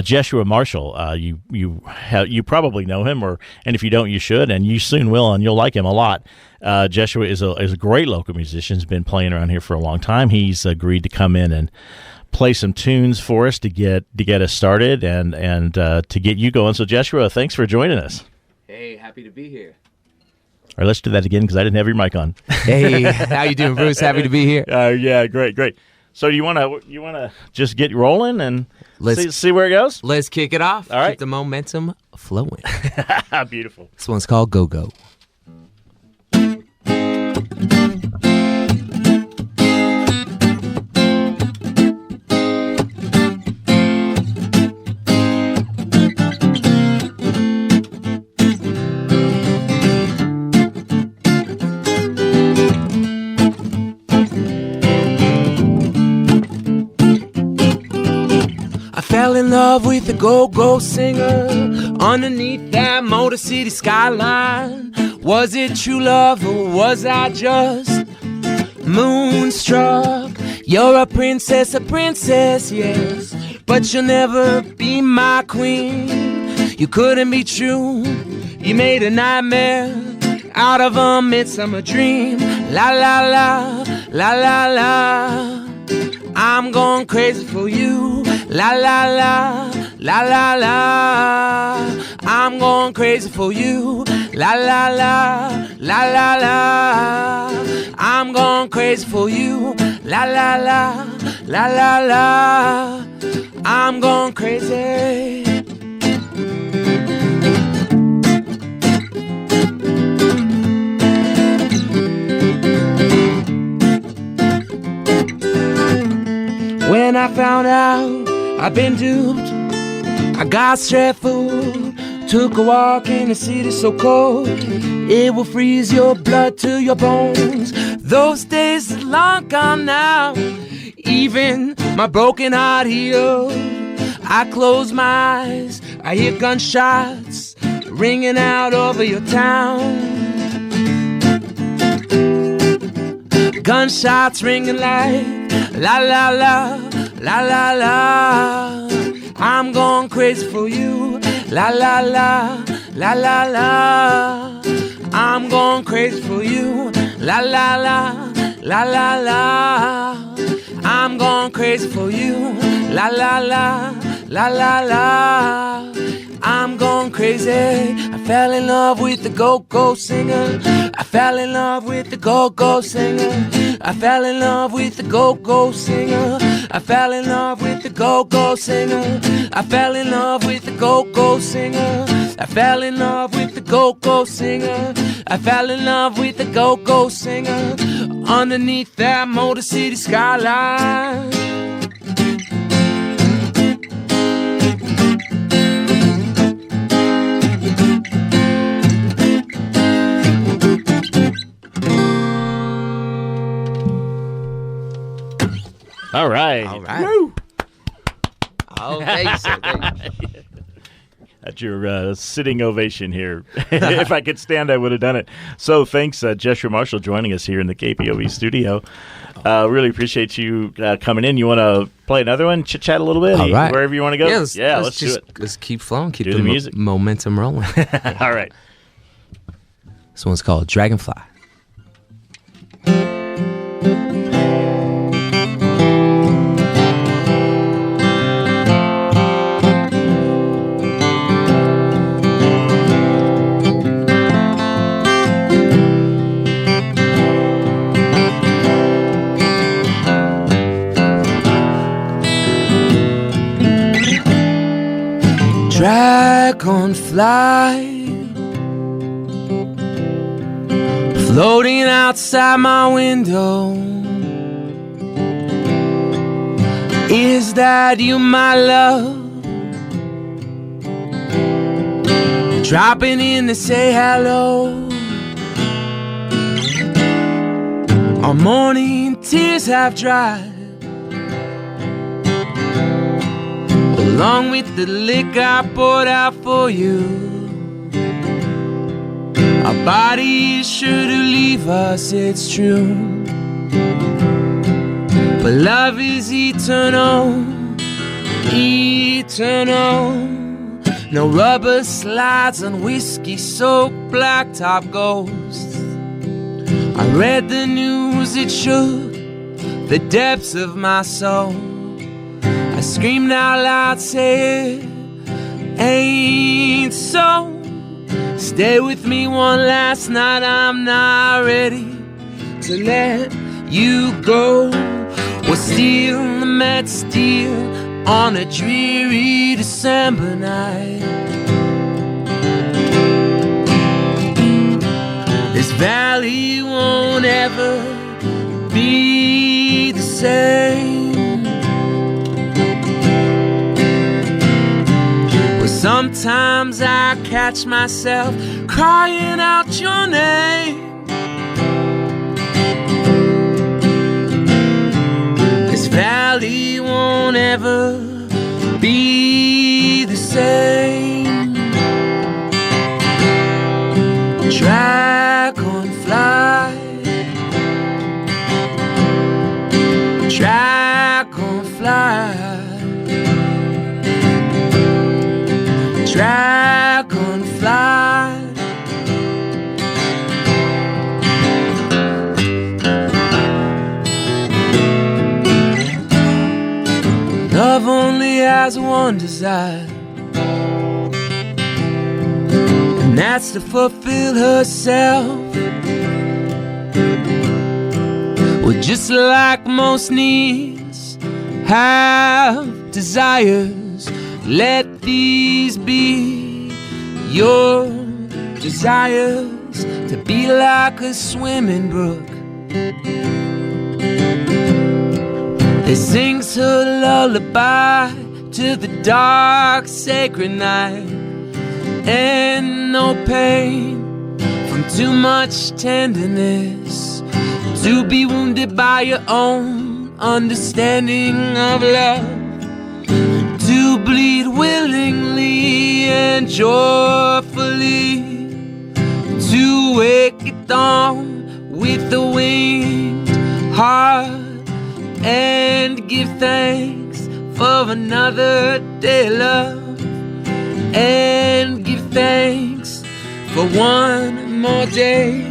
Jeshua Marshall. You probably know him, and if you don't, you should, and you soon will, and you'll like him a lot. Jeshua is a great local musician. He's been playing around here for a long time. He's agreed to come in and play some tunes for us to get us started and to get you going. So Jeshua, thanks for joining us. Hey, happy to be here. All right, let's do that again because I didn't have your mic on. Hey, how you doing, Bruce? Happy to be here. Yeah, great. So you wanna just get rolling and see where it goes? Let's kick it off. All right. Keep the momentum flowing. Beautiful. This one's called Go Go. Fell in love with a go-go singer underneath that Motor City skyline. Was it true love or was I just moonstruck? You're a princess, yes, but you'll never be my queen. You couldn't be true. You made a nightmare out of a midsummer dream. La la la, la la la. I'm going crazy for you. La la la, la la la. I'm going crazy for you. La la la, la la la. I'm going crazy for you. La la la, la la la. I'm going crazy. When I found out I've been duped, I got stressful. Took a walk in the city so cold, it will freeze your blood to your bones. Those days are long gone now. Even my broken heart healed. I close my eyes, I hear gunshots ringing out over your town. Gunshots ringing like la la la, la la la. I'm going crazy for you. La la la, la la la. I'm going crazy for you. La la la, la la la. I'm going crazy for you. La la la, la la la. I'm going crazy. I fell in love with the go-go singer. I fell in love with the go-go singer. I fell in love with the go-go singer. I fell in love with the go-go singer. I fell in love with the go-go singer. I fell in love with the go-go singer. I fell in love with the go-go singer underneath that Motor City skyline. All right. Woo. Oh, thank you, sir. Thank you. At your sitting ovation here. If I could stand, I would have done it. So thanks, Jeshua Marshall, joining us here in the KPOV studio. Really appreciate you coming in. You want to play another one, chit-chat a little bit? All right. Wherever you want to go? Yeah, let's do it. Let's keep flowing. Keep Do the music. Momentum rolling. All right. This one's called Dragonfly. Dragonfly floating outside my window. Is that you, my love? Dropping in to say hello. Our morning tears have dried, along with the liquor I poured out for you. Our body is sure to leave us, it's true, but love is eternal. eternal. No rubber slides on whiskey-soaked blacktop ghosts. I read the news, it shook the depths of my soul. I screamed out loud, say it ain't so. Stay with me one last night, I'm not ready to let you go. We're still met still on a dreary December night. This valley won't ever be the same. Well, sometimes I catch myself crying out your name. This valley won't ever be the same. Dragonfly, dragonfly, dragonfly. Love only has one desire, and that's to fulfill herself. Well, just like most needs have desires, let these be your desires, to be like a swimming brook. They sings her lullaby to the dark sacred night, and no pain from too much tenderness, to be wounded by your own understanding of love, to bleed willingly and joyfully, to wake at dawn with the winged heart and give thanks for another day, love, and give thanks for one more day.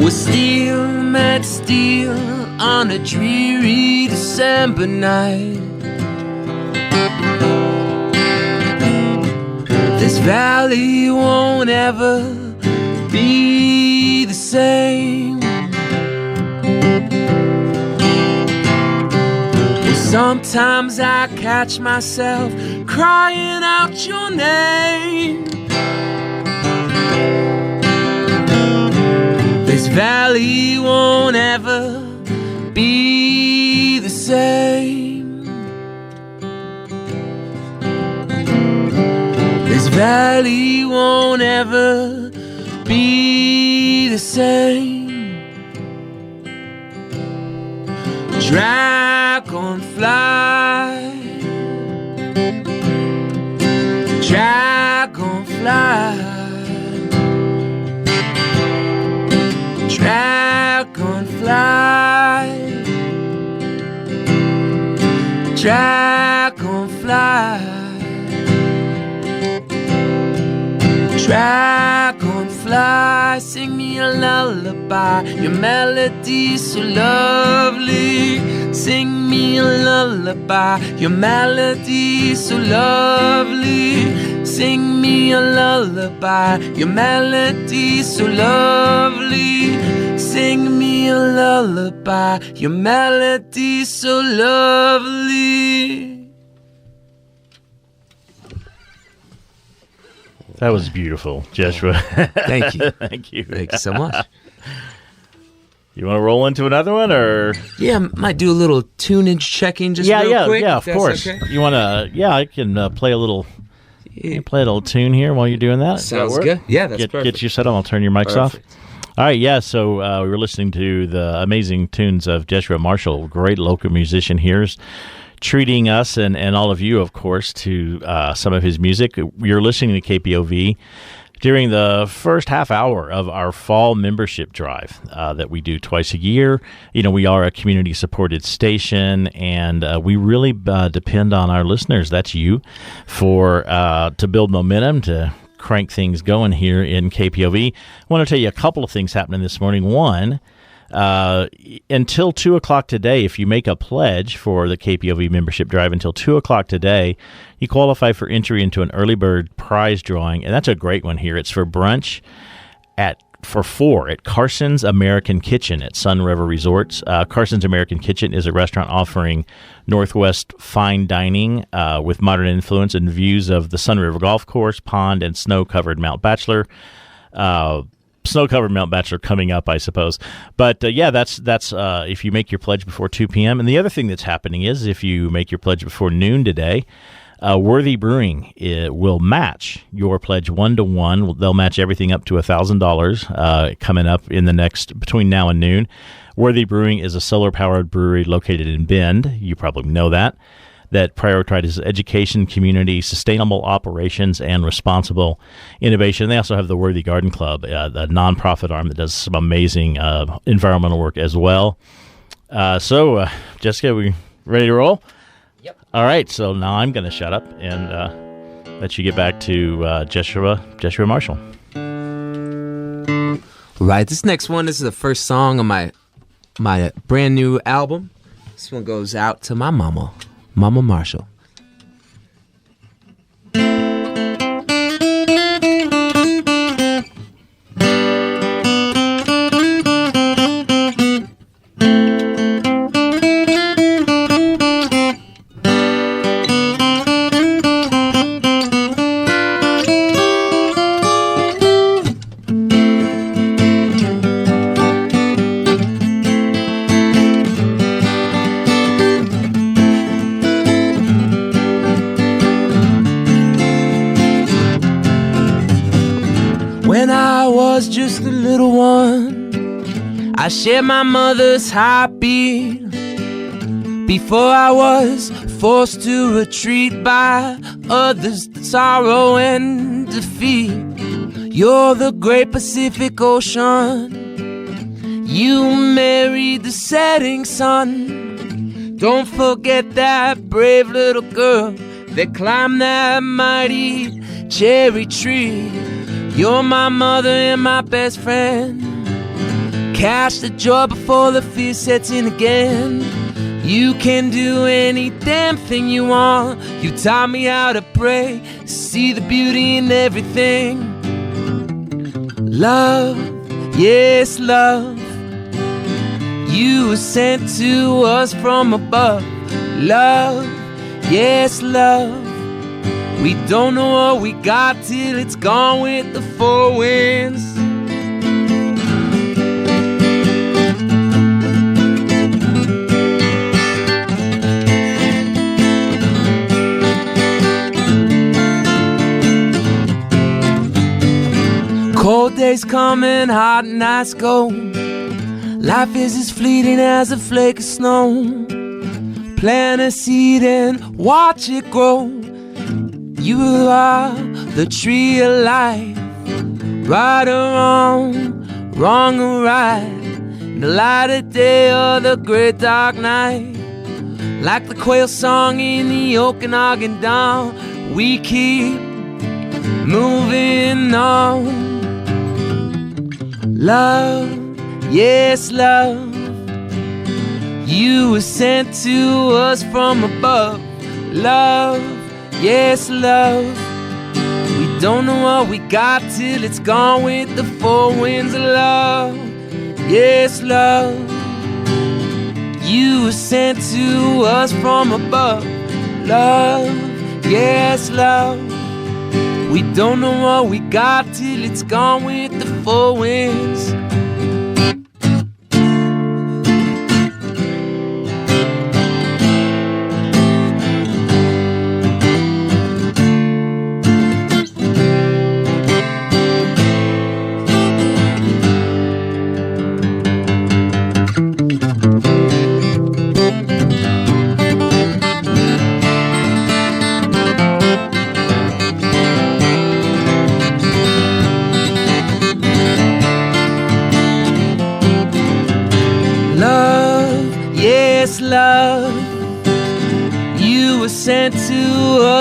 We're still met still on a dreary December night. This valley won't ever be the same. Sometimes I catch myself crying out your name. This valley won't ever be the same. This valley won't ever be the same. Dragonfly, dragonfly, dragonfly, dragonfly, dragonfly. Sing me a lullaby, your melody's so lovely. Sing me a lullaby, your melody's so lovely. Sing me a lullaby, your melody's so lovely. Sing me a lullaby, your melody's so lovely. That was beautiful, Jeshua. Thank you. Thank you. Thank you so much. You want to roll into another one, or? Yeah, might do a little tunage checking just real quick. Yeah, of course. Okay. You want to? Yeah, I can play a little. Play a little tune here while you're doing that. Sounds good. Yeah, that's perfect. Get you set up. I'll turn your mics off. All right, yeah. So we were listening to the amazing tunes of Jeshua Marshall, great local musician here, treating us and all of you, of course, to some of his music. You're listening to KPOV. during the first half hour of our fall membership drive that we do twice a year. We are a community-supported station, and we really depend on our listeners, that's you, to build momentum, to crank things going here in KPOV. I want to tell you a couple of things happening this morning. One, until 2 o'clock today, if you make a pledge for the KPOV membership drive until 2 o'clock today, you qualify for entry into an early bird prize drawing, and that's a great one here. It's for brunch for 4 at Carson's American Kitchen at Sun River Resorts. Carson's American Kitchen is a restaurant offering Northwest fine dining with modern influence and views of the Sun River Golf Course, pond, and snow-covered Mount Bachelor. Snow-covered Mount Bachelor coming up, I suppose. But that's if you make your pledge before 2 p.m. And the other thing that's happening is if you make your pledge before noon today, Worthy Brewing will match your pledge 1-to-1. They'll match everything up to $1,000 coming up in between now and noon. Worthy Brewing is a solar-powered brewery located in Bend. You probably know that prioritizes education, community, sustainable operations, and responsible innovation. They also have the Worthy Garden Club, the nonprofit arm that does some amazing environmental work as well. So, Jessica, we ready to roll? Yep. All right, so now I'm going to shut up and let you get back to Jeshua Marshall. Right, this next one, this is the first song on my brand new album. This one goes out to my Mama Marshall. When I was just a little one, I shared my mother's heartbeat. Before I was forced to retreat by others' sorrow and defeat. You're the great Pacific Ocean. You married the setting sun. Don't forget that brave little girl that climbed that mighty cherry tree. You're my mother and my best friend. Catch the joy before the fear sets in again. You can do any damn thing you want. You taught me how to pray, see the beauty in everything. Love, yes, love. You were sent to us from above. Love, yes, love. We don't know what we got till it's gone with the 4 winds. Cold days come and hot nights go. Life is as fleeting as a flake of snow. Plant a seed and watch it grow. You are the tree of life. Right or wrong, wrong or right. The light of day or the great dark night. Like the quail song in the Okanagan dawn, we keep moving on. Love, yes, love. You were sent to us from above. Love, yes, love. We don't know what we got till it's gone with the 4 winds of love. Yes, love. You were sent to us from above. Love, yes, love. We don't know what we got till it's gone with the 4 winds.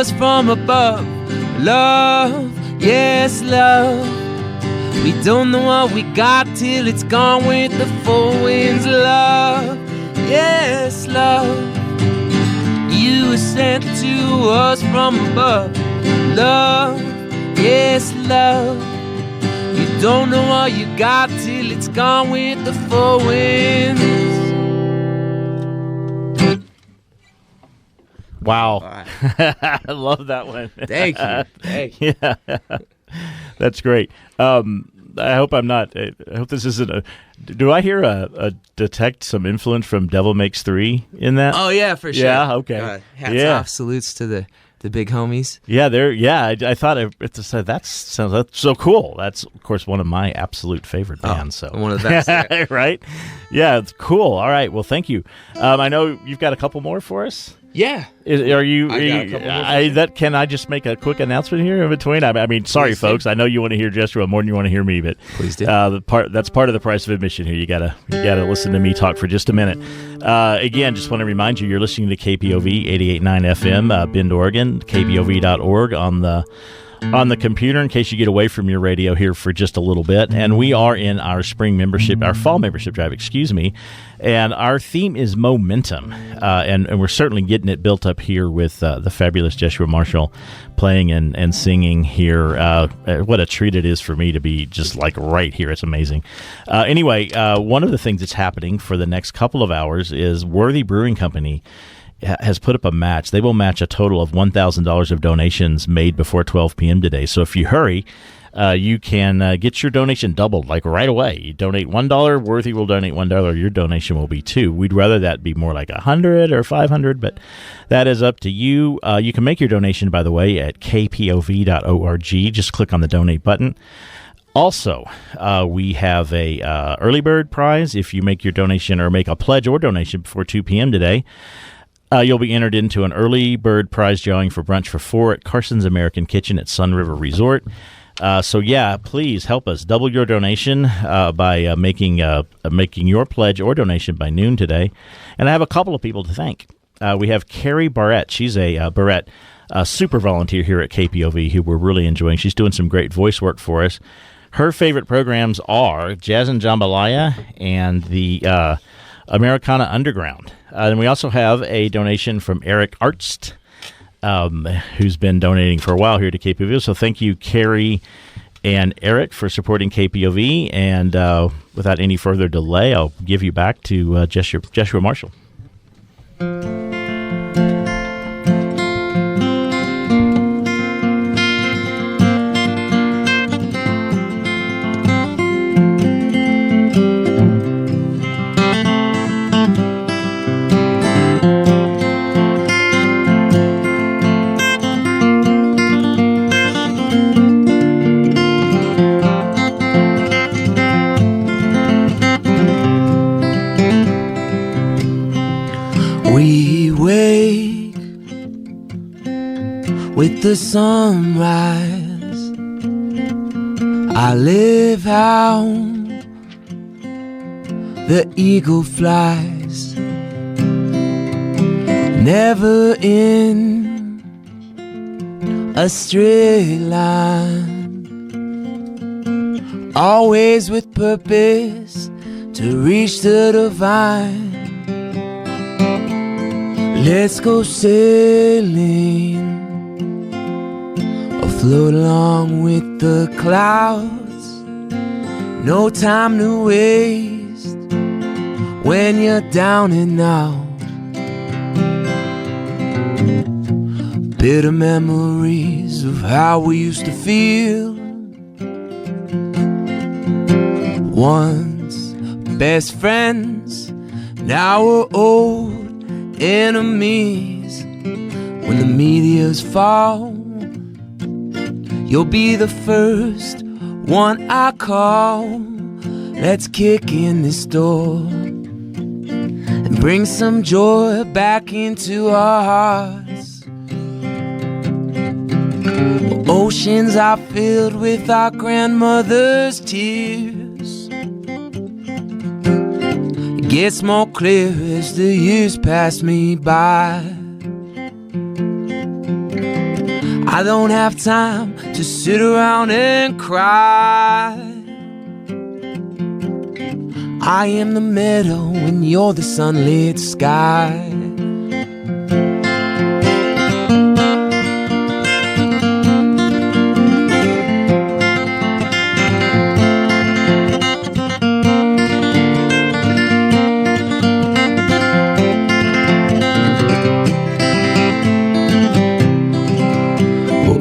us from above. Love, yes, love. We don't know what we got till it's gone with the four winds. Love, yes, love. You were sent to us from above. Love, yes, love. You don't know what you got till it's gone with the four winds. Wow. I love that one. Thank you. Thank you. Yeah. That's great. I hope I'm not. I hope this isn't a. Do I hear a detect some influence from Devil Makes 3 in that? Oh yeah, for sure. Yeah. Okay. Hats off, salutes to the big homies. Yeah, they're. Yeah, I thought that sounds that's so cool. That's of course one of my absolute favorite bands. So one of the best, yeah. Right? Yeah, it's cool. All right. Well, thank you. I know you've got a couple more for us. Yeah. Are you? Can I just make a quick announcement here in between? I mean, sorry, Please folks. I know you want to hear Jeshua more than you want to hear me, but please do. That's part of the price of admission here. You gotta listen to me talk for just a minute. Again, just want to remind you, you're listening to KPOV 88.9 FM, Bend, Oregon, KPOV.org on the computer in case you get away from your radio here for just a little bit. And we are in our fall membership drive, and our theme is momentum. And we're certainly getting it built up here with the fabulous Jeshua Marshall playing and singing here. What a treat it is for me to be just like right here. It's amazing. Anyway, one of the things that's happening for the next couple of hours is Worthy Brewing Company has put up a match. They will match a total of $1,000 of donations made before 12 p.m. today. So if you hurry, you can get your donation doubled like right away. You donate $1, Worthy will donate $1. Your donation will be $2. We'd rather that be more like $100 or $500, but that is up to you. You can make your donation, by the way, at kpov.org. Just click on the donate button. Also, we have a early bird prize. If you make your donation or make a pledge or donation before 2 p.m. today, you'll be entered into an early bird prize drawing for brunch for 4 at Carson's American Kitchen at Sun River Resort. So yeah, please help us double your donation by making your pledge or donation by noon today. And I have a couple of people to thank. We have Carrie Barrett. She's a super volunteer here at KPOV who we're really enjoying. She's doing some great voice work for us. Her favorite programs are Jazz and Jambalaya and the Americana Underground. And we also have a donation from Eric Arzt, who's been donating for a while here to KPOV. So thank you, Carrie and Eric, for supporting KPOV. And without any further delay, I'll give you back to Jeshua Marshall. With the sunrise, I live how the eagle flies, never in a straight line, always with purpose to reach the divine. Let's go sailing, float along with the clouds. No time to waste when you're down and out. Bitter memories of how we used to feel. Once best friends, now we're old enemies. When the meteors fall, you'll be the first one I call. Let's kick in this door and bring some joy back into our hearts. Oceans are filled with our grandmother's tears. It gets more clear as the years pass me by. I don't have time to sit around and cry. I am the meadow and you're the sunlit sky.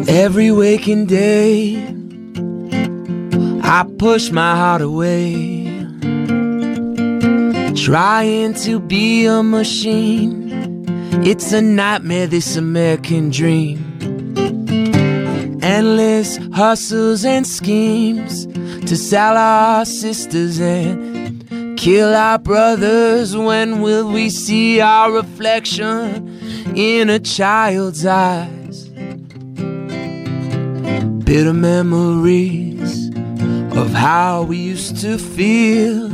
Every waking day, I push my heart away, trying to be a machine. It's a nightmare, this American dream. Endless hustles and schemes to sell our sisters and kill our brothers. When will we see our reflection in a child's eyes? Bitter memories of how we used to feel.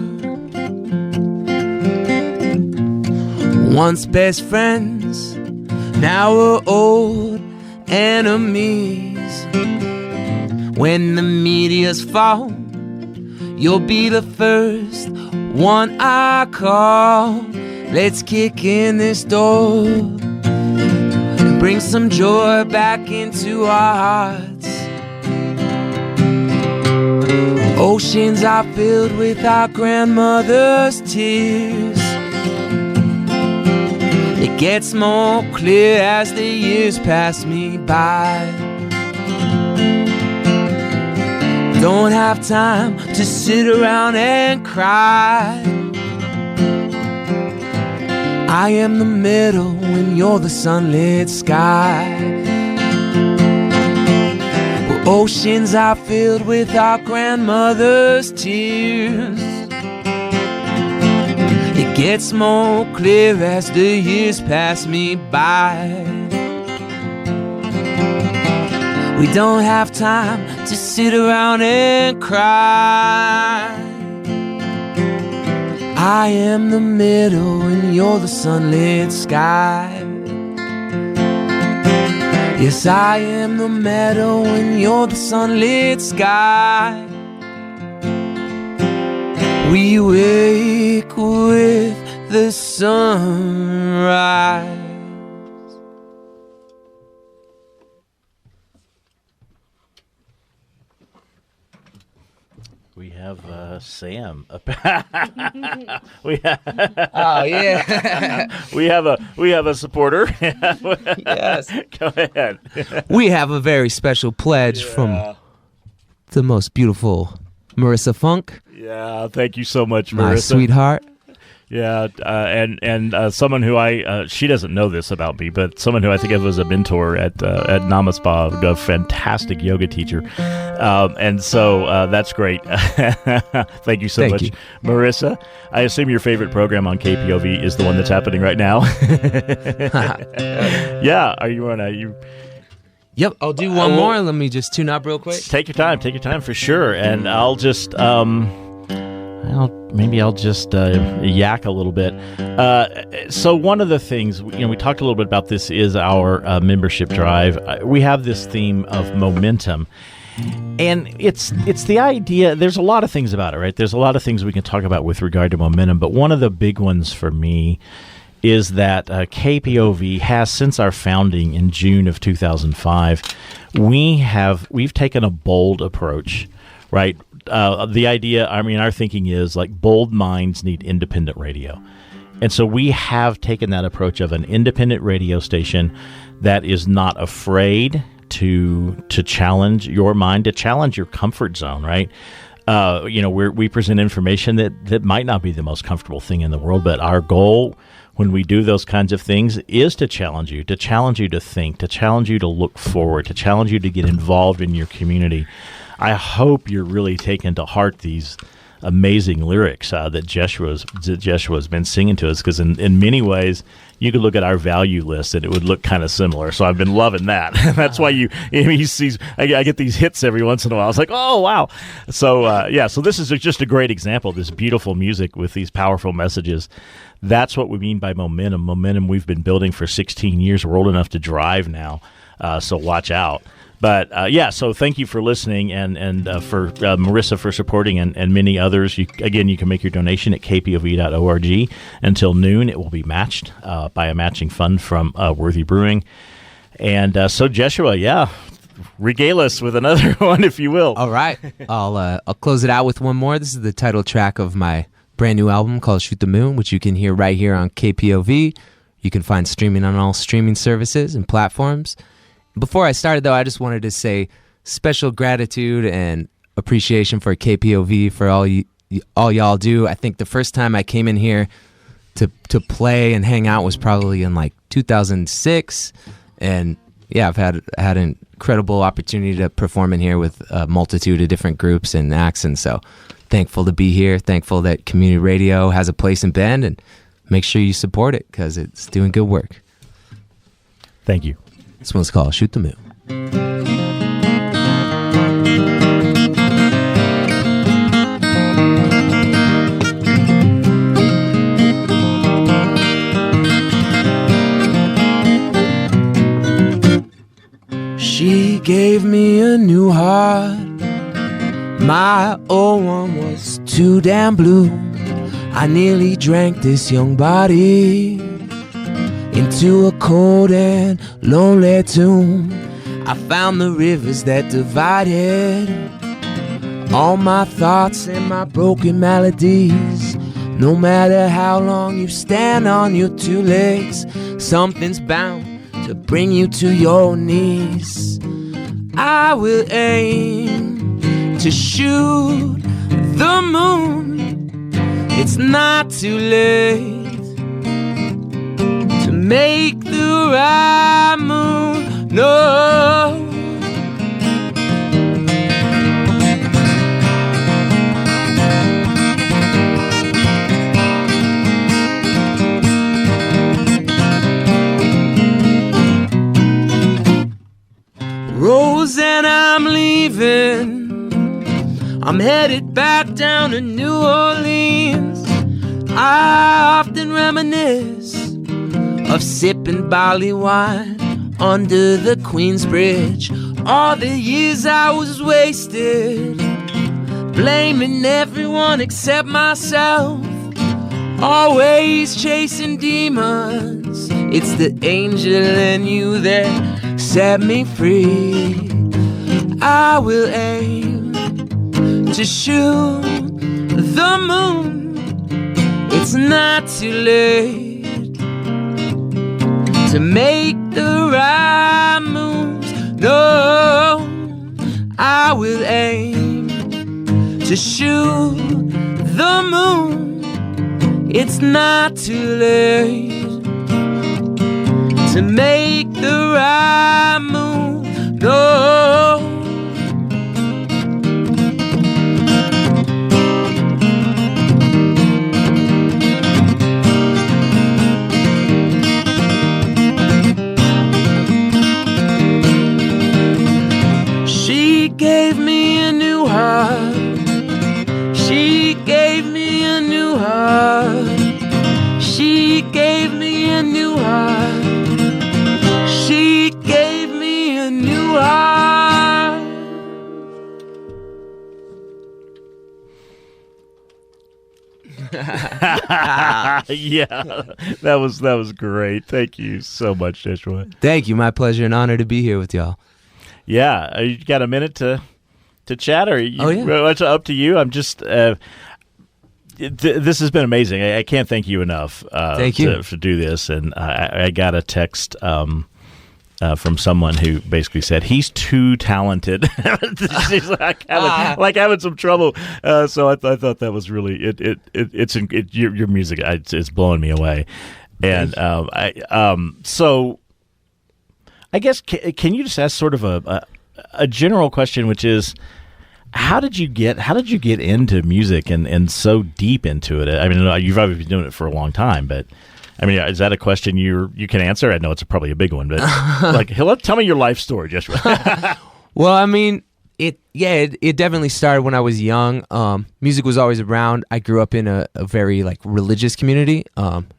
Once best friends, now we're old enemies. When the media's fall, you'll be the first one I call. Let's kick in this door and bring some joy back into our hearts. Oceans are filled with our grandmother's tears. It gets more clear as the years pass me by. Don't have time to sit around and cry. I am the middle and you're the sunlit sky. Oceans are filled with our grandmother's tears. It gets more clear as the years pass me by. We don't have time to sit around and cry. I am the middle and you're the sunlit sky. Yes, I am the meadow and you're the sunlit sky. We wake with the sunrise. We have Sam. Oh yeah. we have a supporter. Yes. Go ahead. We have a very special pledge from the most beautiful Marissa Funk. Yeah, thank you so much, Marissa. My sweetheart. Yeah, and someone who she doesn't know this about me, but someone who I think of as a mentor at Namaspa, a fantastic yoga teacher, and so that's great. Thank you so much, Marissa. I assume your favorite program on KPOV is the one that's happening right now. Yeah, are you on you? Yep, I'll do one more. Let me just tune up real quick. Take your time for sure, and I'll just maybe I'll just yak a little bit. So one of the things, we talked a little bit about this is our membership drive. We have this theme of momentum. And it's the idea, there's a lot of things about it, right? There's a lot of things we can talk about with regard to momentum, but one of the big ones for me is that KPOV has, since our founding in June of 2005, we've taken a bold approach, right? The idea, our thinking is like bold minds need independent radio. And so we have taken that approach of an independent radio station that is not afraid to challenge your mind, to challenge your comfort zone, right? We present information that might not be the most comfortable thing in the world, but our goal when we do those kinds of things is to challenge you to think, to challenge you to look forward, to challenge you to get involved in your community. I hope you're really taking to heart these amazing lyrics that Jeshua's been singing to us, because in many ways you could look at our value list and it would look kind of similar. So I've been loving that. That's why I get these hits every once in a while. I was like, oh wow. So so this is just a great example. This beautiful music with these powerful messages. That's what we mean by momentum. Momentum we've been building for 16 years. We're old enough to drive now. so watch out. But so thank you for listening, and for Marissa for supporting, and many others. You can make your donation at kpov.org until noon. It will be matched by a matching fund from Worthy Brewing. And so Jeshua, regale us with another one, if you will. All right, I'll close it out with one more. This is the title track of my brand new album called Shoot the Moon, which you can hear right here on KPOV. You can find streaming on all streaming services and platforms. Before I started, though, I just wanted to say special gratitude and appreciation for KPOV for all y'all do. I think the first time I came in here to play and hang out was probably in like 2006, and I've had an incredible opportunity to perform in here with a multitude of different groups and acts, and so thankful to be here. Thankful that community radio has a place in Bend, and make sure you support it because it's doing good work. Thank you. This one's called Shoot the Moon. She gave me a new heart. My old one was too damn blue. I nearly drank this young body into a cold and lonely tomb. I found the rivers that divided all my thoughts and my broken melodies. No matter how long you stand on your two legs, something's bound to bring you to your knees. I will aim to shoot the moon. It's not too late to make the right move. No. Rose, and I'm leaving. I'm headed back down to New Orleans. I often reminisce of sipping barley wine under the Queen's Bridge. All the years I was wasted, blaming everyone except myself, always chasing demons. It's the angel in you that set me free. I will aim to shoot the moon. It's not too late to make the right moves. No, I will aim to shoot the moon. It's not too late to make the right move. No. She gave me a new heart. She gave me a new heart. She gave me a new heart. She gave me a new heart. Yeah, that was great. Thank you so much, Jeshua. Thank you. My pleasure and honor to be here with y'all. Yeah, you got a minute to chat, or Oh, yeah. It's up to you. I'm just this has been amazing. I can't thank you enough. Thank you to do this. And I got a text from someone who basically said he's too talented. She's like having some trouble. So I thought that was really your music. It's blowing me away. And so I guess can you just ask sort of a general question, which is, how did you get into music and so deep into it? I mean, you've obviously been doing it for a long time, but I mean, is that a question you can answer? I know it's probably a big one, but tell me your life story, Jeshua. Well, I mean, it definitely started when I was young. Music was always around. I grew up in a very religious community,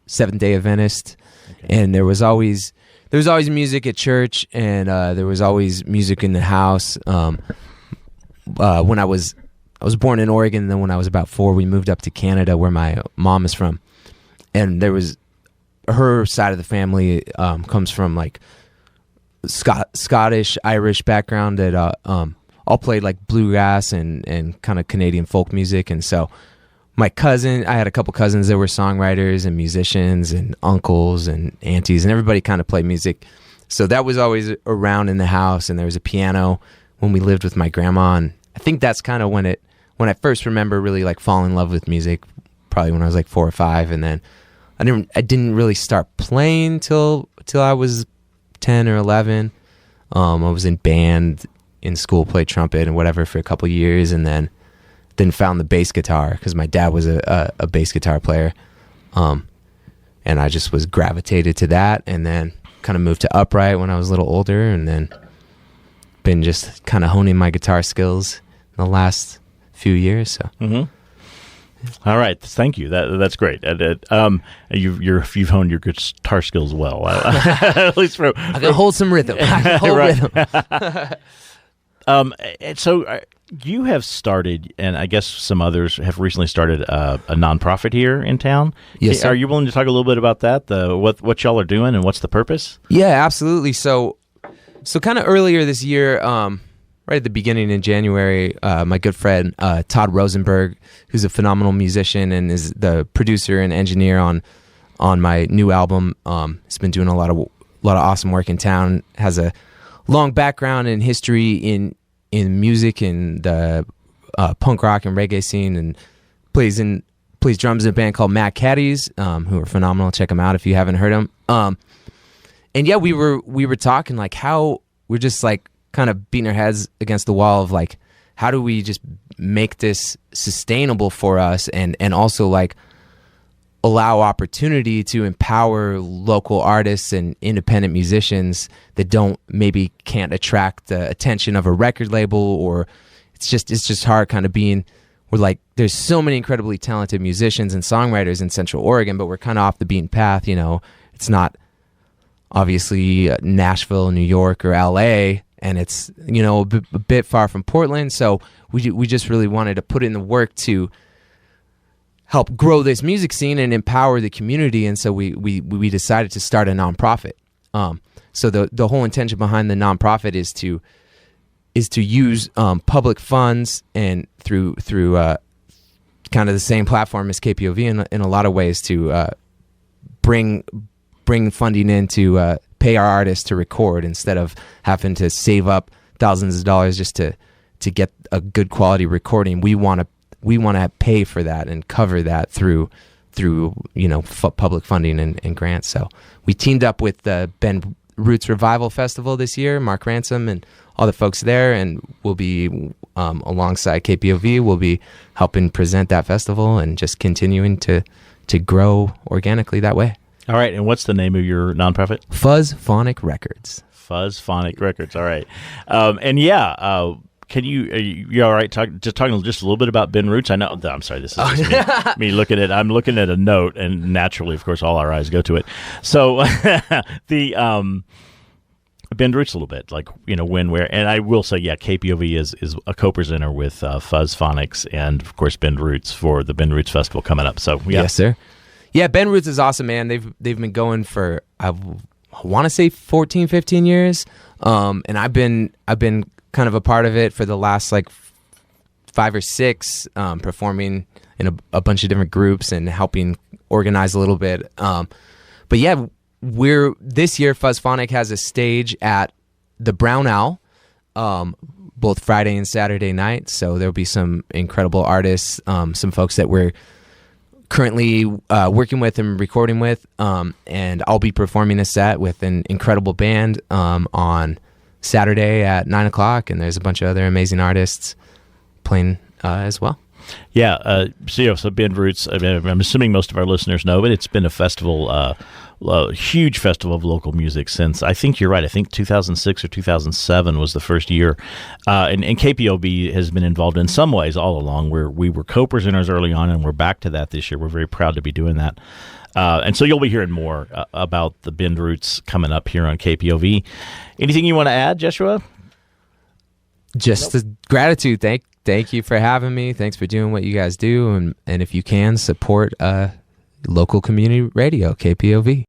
Seventh-day Adventist, and there was always there was always music at church, and there was always music in the house. When I was born in Oregon, and then when I was about 4, we moved up to Canada, where my mom is from, and there was her side of the family comes from like Scottish, Irish background that all played like bluegrass and kind of Canadian folk music, and so I had a couple cousins that were songwriters and musicians, and uncles and aunties, and everybody kind of played music. So that was always around in the house, and there was a piano when we lived with my grandma, and I think that's kind of when I first remember really like falling in love with music, probably when I was like 4 or 5, and then I didn't really start playing till I was 10 or 11. I was in band in school, played trumpet and whatever for a couple years, and then found the bass guitar because my dad was a bass guitar player, and I just was gravitated to that, and then kind of moved to upright when I was a little older, and then been just kind of honing my guitar skills in the last few years. So. Mm-hmm. All right, thank you. That's great. You've honed your guitar skills well. At least I can hold some rhythm. I can hold rhythm. So you have started, and I guess some others have recently started a nonprofit here in town. Yes, sir. Are you willing to talk a little bit about that? What y'all are doing and what's the purpose? Yeah, absolutely. So kind of earlier this year, right at the beginning in January, my good friend Todd Rosenberg, who's a phenomenal musician and is the producer and engineer on my new album, has been doing a lot of awesome work in town. Has a long background and history in music and the punk rock and reggae scene, and plays drums in a band called Matt Caddies, who are phenomenal. Check them out if you haven't heard them. And yeah, we were talking like how we're just like kind of beating our heads against the wall of like, how do we just make this sustainable for us, and also like allow opportunity to empower local artists and independent musicians that can't attract the attention of a record label, or it's just hard kind of being, we're like, there's so many incredibly talented musicians and songwriters in Central Oregon, but we're kind of off the beaten path. It's not obviously Nashville, New York, or LA, and it's a bit far from Portland. So we just really wanted to put in the work to help grow this music scene and empower the community, and so we decided to start a nonprofit. So the whole intention behind the nonprofit is to use public funds, and through kind of the same platform as KPOV in a lot of ways to bring funding in to pay our artists to record, instead of having to save up thousands of dollars just to get a good quality recording. We want to pay for that and cover that through public funding and grants. So we teamed up with the Ben Roots Revival Festival this year, Mark Ransom and all the folks there, and we'll be alongside KPOV. We'll be helping present that festival and just continuing to grow organically that way. All right, and what's the name of your nonprofit? Fuzz Phonic Records. Fuzz Phonic Records. All right, can you all right? Talking just a little bit about Ben Roots. I know. I'm sorry. This is just me looking at. I'm looking at a note, and naturally, of course, all our eyes go to it. So the Ben Roots a little bit, like when, where, and I will say, yeah, KPOV is a co-presenter with Fuzz Phonics and of course Ben Roots for the Ben Roots Festival coming up. So yeah. Yes, sir. Yeah, Ben Roots is awesome, man. They've been going for I want to say 14, 15 years, and I've been kind of a part of it for the last like 5 or 6, performing in a bunch of different groups and helping organize a little bit. But yeah, this year Fuzz Phonic has a stage at the Brown Owl, both Friday and Saturday night. So there'll be some incredible artists, some folks that we're currently working with and recording with, and I'll be performing a set with an incredible band on Saturday at 9:00, and there's a bunch of other amazing artists playing as well. So Bend Roots, I'm assuming most of our listeners know, but it's been a festival, a huge festival of local music since, I think you're right, I think 2006 or 2007 was the first year. And KPOV has been involved in some ways all along, where we were co-presenters early on, and we're back to that this year. We're very proud to be doing that. And so you'll be hearing more about the Bend Roots coming up here on KPOV. Anything you want to add, Jeshua? Just the gratitude. Thank you for having me. Thanks for doing what you guys do. And if you can, support local community radio, KPOV.